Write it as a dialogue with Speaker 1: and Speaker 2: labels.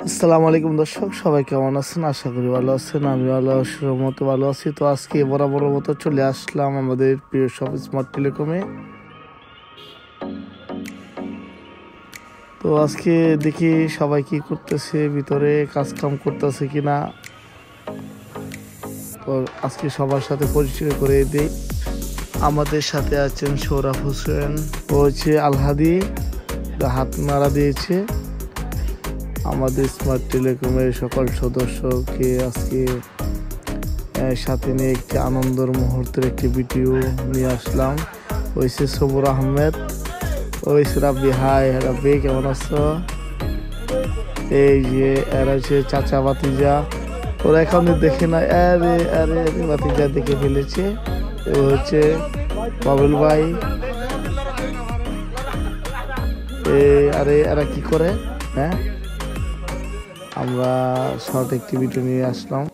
Speaker 1: আসসালামু আলাইকুম দর্শক, সবাই কেমন আছেন? আশা করি ভালো আছেন। আমি আল্লাহর মতো ভালো আছি। তো আজকে বরাবর মতো চলে আসলাম আমাদের প্রিয় শপ স্মার্ট টেলিকমে। তো আজকে দেখি সবাই কি করতেছে, ভিতরে কাজ কাম করতেছে কিনা। তো আজকে সবার সাথে পরিচয় করে দিই। আমাদের সাথে আছেন সৌরভ হোসেন, ও হচ্ছে আলহাদি, হাত নাড়া দিয়েছে। আমাদের স্মার্ট টেলিকমের সকল সদস্যকে আজকে সাথে নিয়ে একটি আনন্দের মুহূর্তের একটি ভিডিও নিয়ে আসলাম। ওইসে সবুর আহমেদ, ওইসে রাব্বি। হাই রাব্বি, কেমন আছো? এই যে এরা হচ্ছে চাচা ভাতিজা, ওরা এখন দেখে না। আরে আরে আরে ভাতিজা দেখে ফেলেছে। ও হচ্ছে বাবুল ভাই। আরে এরা কি করে? হ্যাঁ, আমরা শর্ট একটি ভিডিও নিয়ে আসলাম।